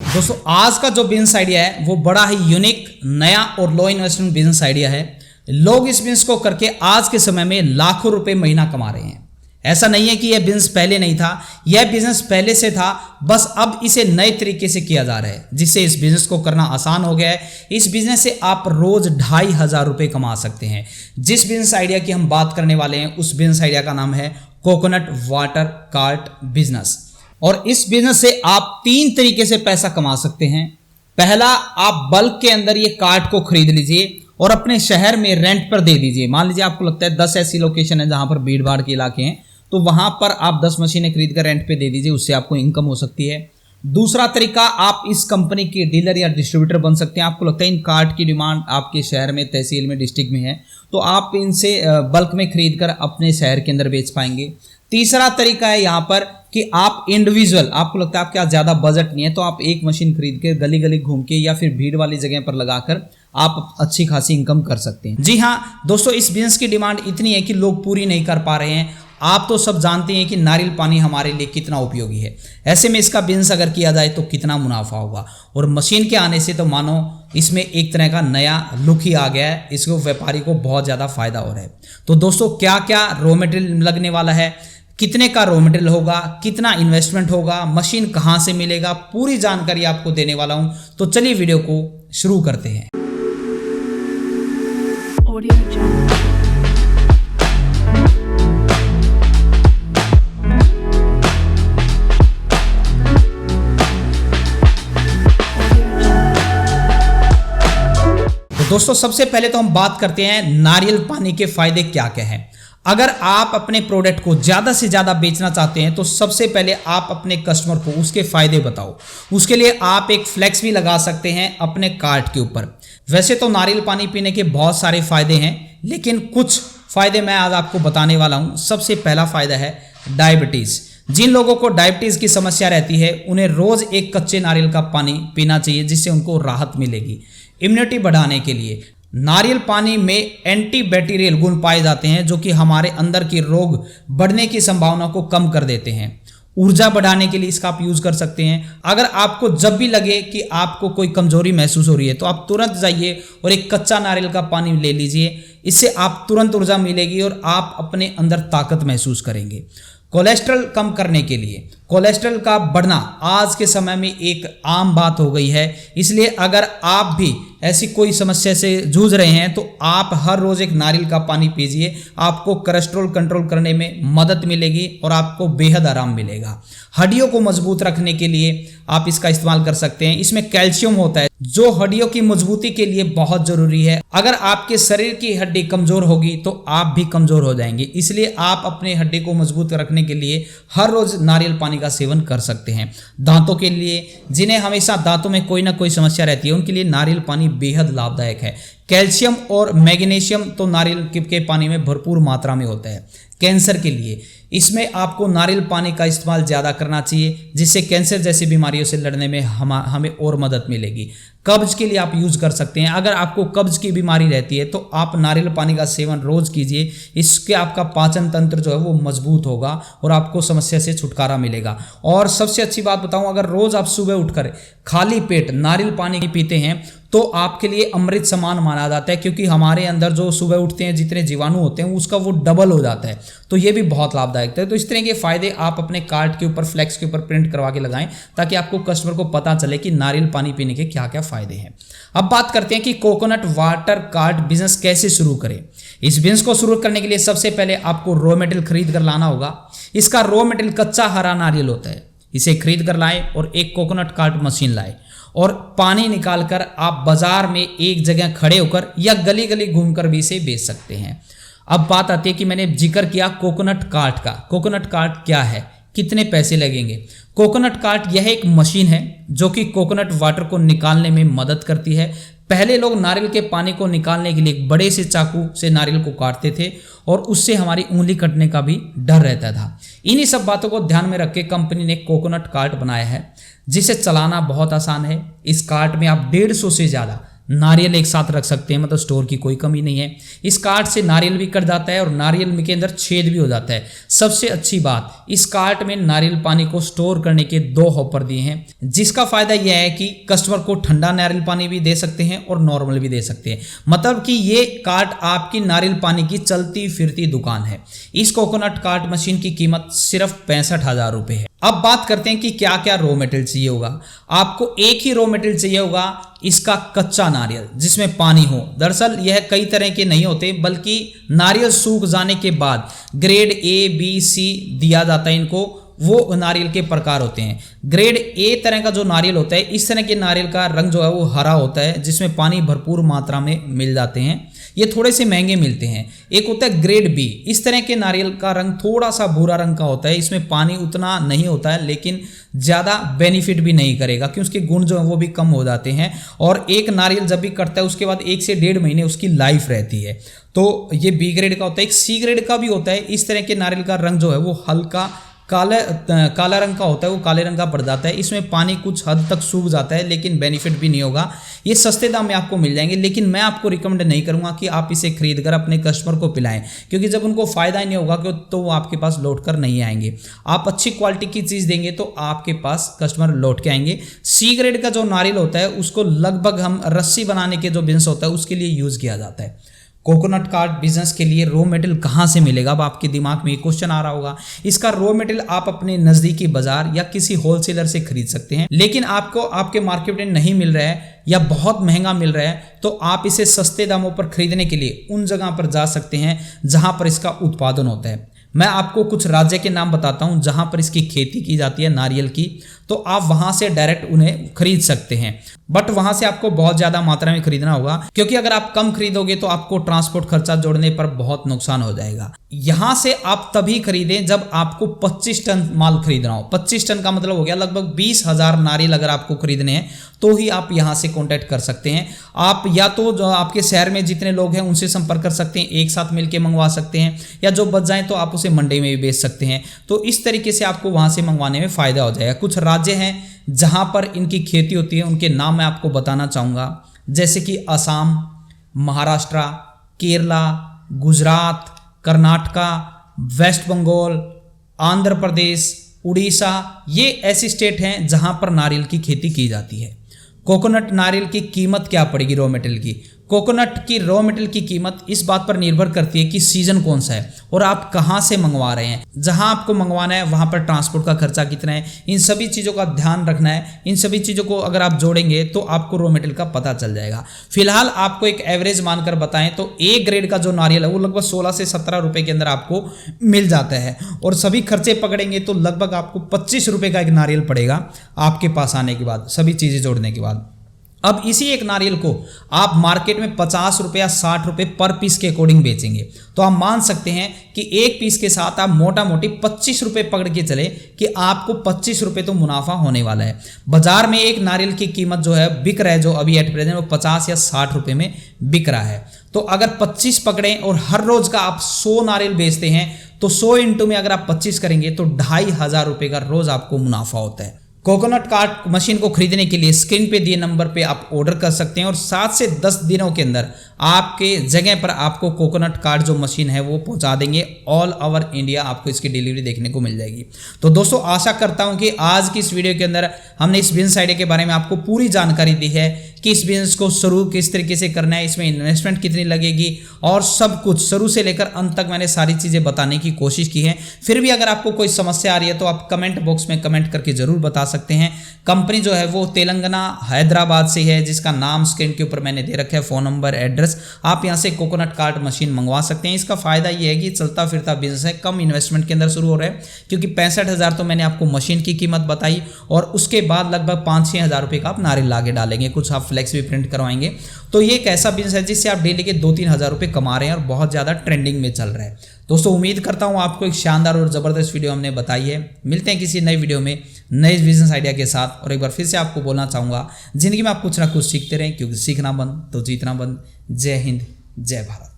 दोस्तों आज का जो बिजनेस आइडिया है वो बड़ा ही यूनिक, नया और लो इन्वेस्टमेंट बिजनेस आइडिया है। लोग इस बिजनेस को करके आज के समय में लाखों रुपए महीना कमा रहे हैं। ऐसा नहीं है कि यह बिजनेस पहले नहीं था, यह बिजनेस पहले से था, बस अब इसे नए तरीके से किया जा रहा है, जिससे इस बिजनेस को करना आसान हो गया है। इस बिजनेस से आप रोज 2500 रुपए कमा सकते हैं। जिस बिजनेस आइडिया की हम बात करने वाले हैं उस बिजनेस आइडिया का नाम है कोकोनट वाटर कार्ट बिजनेस। और इस बिजनेस से आप 3 तरीके से पैसा कमा सकते हैं। पहला, आप बल्क के अंदर ये कार्ट को खरीद लीजिए और अपने शहर में रेंट पर दे दीजिए। मान लीजिए आपको लगता है 10 ऐसी लोकेशन है जहां पर भीड़ भाड़ के इलाके हैं, तो वहां पर आप 10 मशीनें खरीद कर रेंट पे दे दीजिए, उससे आपको इनकम हो सकती है। दूसरा तरीका, आप इस कंपनी के डीलर या डिस्ट्रीब्यूटर बन सकते हैं। आपको लगता है इन कार्ट की डिमांड आपके शहर में, तहसील में, डिस्ट्रिक्ट में है, तो आप इनसे बल्क में खरीद कर अपने शहर के अंदर बेच पाएंगे। तीसरा तरीका है यहाँ पर कि आप इंडिविजुअल, आपको लगता है आपके पास ज़्यादा बजट नहीं है, तो आप एक मशीन खरीद के गली गली घूम के या फिर भीड़ वाली जगह पर लगाकर आप अच्छी खासी इनकम कर सकते हैं। जी हाँ दोस्तों, इस बिजनेस की डिमांड इतनी है कि लोग पूरी नहीं कर पा रहे हैं। आप तो सब जानते हैं कि नारियल पानी हमारे लिए कितना उपयोगी है। ऐसे में इसका बिजनेस अगर किया जाए तो कितना मुनाफा होगा। और मशीन के आने से तो मानो इसमें एक तरह का नया लुक ही आ गया है, इसको व्यापारी को बहुत ज़्यादा फायदा हो रहा है। तो दोस्तों, क्या क्या रॉ मटेरियल लगने वाला है, कितने का रॉ मटेरियल होगा, कितना इन्वेस्टमेंट होगा, मशीन कहाँ से मिलेगा, पूरी जानकारी आपको देने वाला हूँ। तो चलिए वीडियो को शुरू करते हैं। दोस्तों, सबसे पहले तो हम बात करते हैं नारियल पानी के फायदे क्या क्या हैं। अगर आप अपने प्रोडक्ट को ज़्यादा से ज़्यादा बेचना चाहते हैं तो सबसे पहले आप अपने कस्टमर को उसके फ़ायदे बताओ। उसके लिए आप एक फ्लेक्स भी लगा सकते हैं अपने कार्ट के ऊपर। वैसे तो नारियल पानी पीने के बहुत सारे फ़ायदे हैं, लेकिन कुछ फ़ायदे मैं आज आपको बताने वाला हूँ। सबसे पहला फ़ायदा है डायबिटीज़। जिन लोगों को डायबिटीज़ की समस्या रहती है उन्हें रोज़ एक कच्चे नारियल का पानी पीना चाहिए, जिससे उनको राहत मिलेगी। इम्यूनिटी बढ़ाने के लिए नारियल पानी में एंटीबैक्टीरियल गुण पाए जाते हैं, जो कि हमारे अंदर की रोग बढ़ने की संभावना को कम कर देते हैं। ऊर्जा बढ़ाने के लिए इसका आप यूज़ कर सकते हैं। अगर आपको जब भी लगे कि आपको कोई कमजोरी महसूस हो रही है तो आप तुरंत जाइए और एक कच्चा नारियल का पानी ले लीजिए। इससे आप तुरंत ऊर्जा मिलेगी और आप अपने अंदर ताकत महसूस करेंगे। कोलेस्ट्रॉल कम करने के लिए, कोलेस्ट्रॉल का बढ़ना आज के समय में एक आम बात हो गई है, इसलिए अगर आप भी ऐसी कोई समस्या से जूझ रहे हैं तो आप हर रोज़ एक नारियल का पानी पीजिए। आपको कोलेस्ट्रॉल कंट्रोल करने में मदद मिलेगी और आपको बेहद आराम मिलेगा। हड्डियों को मजबूत रखने के लिए आप इसका इस्तेमाल कर सकते हैं। इसमें कैल्शियम होता है जो हड्डियों की मजबूती के लिए बहुत ज़रूरी है। अगर आपके शरीर की हड्डी कमज़ोर होगी तो आप भी कमज़ोर हो जाएंगे, इसलिए आप अपने हड्डी को मजबूत रखने के लिए हर रोज़ नारियल पानी का सेवन कर सकते हैं। दांतों के लिए, जिन्हें हमेशा दांतों में कोई ना कोई समस्या रहती है, उनके लिए नारियल पानी बेहद लाभदायक है। कैल्शियम और मैग्नीशियम तो नारियल के पानी में भरपूर मात्रा में होता है। कैंसर के लिए इसमें आपको नारियल पानी का इस्तेमाल ज़्यादा करना चाहिए, जिससे कैंसर जैसी बीमारियों से लड़ने में हमें और मदद मिलेगी। कब्ज के लिए आप यूज़ कर सकते हैं। अगर आपको कब्ज की बीमारी रहती है तो आप नारियल पानी का सेवन रोज़ कीजिए। इसके आपका पाचन तंत्र जो है वो मजबूत होगा और आपको समस्या से छुटकारा मिलेगा। और सबसे अच्छी बात बताऊं, अगर रोज़ आप सुबह उठकर खाली पेट नारियल पानी पीते हैं तो आपके लिए अमृत समान माना जाता है, क्योंकि हमारे अंदर जो सुबह उठते हैं जितने जीवाणु होते हैं उसका वो डबल हो जाता है। तो ये भी बहुत लाभदायक है। तो इस तरह के फायदे आप अपने कार्ड के ऊपर, फ्लेक्स के ऊपर प्रिंट करवा के लगाएं, ताकि आपको कस्टमर को पता चले कि नारियल पानी पीने के क्या क्या फायदे हैं। अब बात करते हैं कि कोकोनट वाटर कार्ट बिजनेस कैसे शुरू करें। इस बिजनेस को शुरू करने के लिए सबसे पहले आपको रॉ मटेरियल खरीद कर लाना होगा। इसका रॉ मटेरियल कच्चा हरा नारियल होता है, इसे खरीद कर लाएं और एक कोकोनट कार्ट मशीन लाएं और पानी निकालकर आप बाजार में एक जगह खड़े होकर या गली गली घूमकर भी इसे बेच सकते हैं। अब बात आती है कि मैंने जिक्र किया कोकोनट कार्ट का। कोकोनट कार्ट क्या है, कितने पैसे लगेंगे? कोकोनट कार्ट यह एक मशीन है जो कि कोकोनट वाटर को निकालने में मदद करती है। पहले लोग नारियल के पानी को निकालने के लिए एक बड़े से चाकू से नारियल को काटते थे और उससे हमारी उंगली कटने का भी डर रहता था। इन्हीं सब बातों को ध्यान में रख के कंपनी ने कोकोनट कार्ट बनाया है, जिसे चलाना बहुत आसान है। इस कार्ट में आप 150 से ज़्यादा नारियल एक साथ रख सकते हैं, मतलब स्टोर की कोई कमी नहीं है। इस कार्ट से नारियल भी कट जाता है और नारियल के अंदर छेद भी हो जाता है। सबसे अच्छी बात, इस कार्ट में नारियल पानी को स्टोर करने के 2 हॉपर दिए हैं, जिसका फायदा यह है कि कस्टमर को ठंडा नारियल पानी भी दे सकते हैं और नॉर्मल भी दे सकते हैं। मतलब कि ये कार्ट आपकी नारियल पानी की चलती फिरती दुकान है। इस कोकोनट कार्ट मशीन की कीमत सिर्फ 65,000 रुपए है। अब बात करते हैं कि क्या क्या रॉ मटेरियल चाहिए होगा। आपको एक ही रॉ मटेरियल चाहिए होगा, इसका कच्चा नारियल जिसमें पानी हो। दरअसल यह कई तरह के नहीं होते, बल्कि नारियल सूख जाने के बाद ग्रेड A, B, C दिया जाता है इनको। वो नारियल के प्रकार होते हैं। ग्रेड A तरह का जो नारियल होता है, इस तरह के नारियल का रंग जो है वो हरा होता है, जिसमें पानी भरपूर मात्रा में मिल जाते हैं। ये थोड़े से महंगे मिलते हैं। एक होता है ग्रेड B, इस तरह के नारियल का रंग थोड़ा सा भूरा रंग का होता है। इसमें पानी उतना नहीं होता है, लेकिन ज़्यादा बेनिफिट भी नहीं करेगा क्योंकि उसके गुण जो है वो भी कम हो जाते हैं। और एक नारियल जब भी कटता है उसके बाद 1 से 1.5 महीने उसकी लाइफ रहती है। तो ये B ग्रेड का होता है। एक C ग्रेड का भी होता है। इस तरह के नारियल का रंग जो है वो हल्का काला रंग का होता है, वो काले रंग का पड़ जाता है। इसमें पानी कुछ हद तक सूख जाता है, लेकिन बेनिफिट भी नहीं होगा। ये सस्ते दाम में आपको मिल जाएंगे, लेकिन मैं आपको रिकमेंड नहीं करूंगा कि आप इसे खरीद कर अपने कस्टमर को पिलाएं, क्योंकि जब उनको फायदा ही नहीं होगा तो वो आपके पास लौट कर नहीं आएंगे। आप अच्छी क्वालिटी की चीज़ देंगे तो आपके पास कस्टमर लौट के आएंगे। C ग्रेड का जो नारियल होता है उसको लगभग हम रस्सी बनाने के जो बिजनेस होता है उसके लिए यूज़ किया जाता है। कोकोनट कार्ट बिजनेस के लिए रॉ मटेरियल कहाँ से मिलेगा? अब आपके दिमाग में ये क्वेश्चन आ रहा होगा। इसका रॉ मटेरियल आप अपने नजदीकी बाजार या किसी होलसेलर से खरीद सकते हैं, लेकिन आपको आपके मार्केट में नहीं मिल रहा है या बहुत महंगा मिल रहा है, तो आप इसे सस्ते दामों पर खरीदने के लिए उन जगह पर जा सकते हैं जहां पर इसका उत्पादन होता है। मैं आपको कुछ राज्य के नाम बताता हूं जहां पर इसकी खेती की जाती है नारियल की, तो आप वहां से डायरेक्ट उन्हें खरीद सकते हैं। बट वहां से आपको बहुत ज़्यादा मात्रा में खरीदना होगा, क्योंकि अगर आप कम खरीदोगे तो आपको ट्रांसपोर्ट खर्चा जोड़ने पर बहुत नुकसान हो जाएगा। यहां से आप तभी खरीदें जब आपको 25 टन माल खरीदना हो। 25 टन का मतलब हो गया लगभग 20,000 नारियल अगर आपको खरीदने हैं तो ही आप यहां से कॉन्टैक्ट कर सकते हैं। आप या तो जो आपके शहर में जितने लोग हैं उनसे संपर्क कर सकते हैं, एक साथ मिलकर मंगवा सकते हैं, या जो बच जाए तो आप उसे मंडी में भी बेच सकते हैं। तो इस तरीके से आपको वहां से मंगवाने में फ़ायदा हो जाएगा। कुछ राज्य हैं जहां पर इनकी खेती होती है, उनके नाम मैं आपको बताना चाहूँगा, जैसे कि असम, महाराष्ट्र, केरला, गुजरात, कर्नाटका, वेस्ट बंगाल, आंध्र प्रदेश, उड़ीसा। ये ऐसी स्टेट हैं जहां पर नारियल की खेती की जाती है। कोकोनट नारियल की कीमत क्या पड़ेगी रॉ मटेरियल की? कोकोनट की रॉ मटेरियल की कीमत इस बात पर निर्भर करती है कि सीजन कौन सा है और आप कहां से मंगवा रहे हैं। जहां आपको मंगवाना है वहां पर ट्रांसपोर्ट का खर्चा कितना है, इन सभी चीज़ों का ध्यान रखना है। इन सभी चीज़ों को अगर आप जोड़ेंगे तो आपको रॉ मटेरियल का पता चल जाएगा। फिलहाल आपको एक एवरेज मानकर बताएं तो A ग्रेड का जो नारियल है वो लगभग 16 से 17 रुपए के अंदर आपको मिल जाता है, और सभी खर्चे पकड़ेंगे तो लगभग आपको 25 रुपए का एक नारियल पड़ेगा आपके पास आने के बाद, सभी चीज़ें जोड़ने के बाद। अब इसी एक नारियल को आप मार्केट में 50 रुपये या 60 रुपये पर पीस के अकॉर्डिंग बेचेंगे, तो आप मान सकते हैं कि एक पीस के साथ आप मोटा मोटी 25 रुपये पकड़ के चले कि आपको 25 रुपये तो मुनाफा होने वाला है। बाजार में एक नारियल की कीमत जो है बिक रहा है, जो अभी एट प्रेजेंट वो 50 या 60 रुपये में बिक रहा है। तो अगर 25 पकड़ें और हर रोज का आप 100 नारियल बेचते हैं तो 100 इंटू में अगर आप 25 करेंगे तो 2,500 रुपये का रोज आपको मुनाफा होता है। कोकोनट कार्ट मशीन को खरीदने के लिए स्क्रीन पे दिए नंबर पे आप ऑर्डर कर सकते हैं और 7 से 10 दिनों के अंदर आपके जगह पर आपको कोकोनट कार्ट जो मशीन है वो पहुंचा देंगे। ऑल ओवर इंडिया आपको इसकी डिलीवरी देखने को मिल जाएगी। तो दोस्तों आशा करता हूं कि आज की इस वीडियो के अंदर हमने इस बिजनेस आइडिया के बारे में आपको पूरी जानकारी दी है कि इस बिजनेस को शुरू किस तरीके से करना है, इसमें इन्वेस्टमेंट कितनी लगेगी, और सब कुछ शुरू से लेकर अंत तक मैंने सारी चीज़ें बताने की कोशिश की है। फिर भी अगर आपको कोई समस्या आ रही है तो आप कमेंट बॉक्स में कमेंट करके जरूर बता सकते हैं। कंपनी जो है वो तेलंगाना हैदराबाद से है, जिसका नाम स्क्रीन के ऊपर मैंने दे रखा है, फ़ोन नंबर, एड्रेस। आप यहाँ से कोकोनट कार्ट मशीन मंगवा सकते हैं। इसका फायदा ये है कि चलता फिरता बिजनेस है, कम इन्वेस्टमेंट के अंदर शुरू हो रहा है, क्योंकि 65,000 तो मैंने आपको मशीन की कीमत बताई, और उसके बाद लगभग 5-6 हज़ार रुपये का आप नारियल लाके डालेंगे, कुछ आप फ्लेक्स भी प्रिंट करवाएंगे। तो ये एक ऐसा बिजनेस है जिससे आप डेली के 2-3 हज़ार रुपये कमा रहे हैं और बहुत ज़्यादा ट्रेंडिंग में चल रहा है। दोस्तों उम्मीद करता हूँ आपको एक शानदार और ज़बरदस्त वीडियो हमने बताई है। मिलते हैं किसी नई वीडियो में नए बिजनेस आइडिया के साथ। और एक बार फिर से आपको बोलना चाहूँगा, ज़िंदगी में आप कुछ ना कुछ सीखते रहें, क्योंकि सीखना बंद तो जीतना बंद। जय हिंद, जय भारत।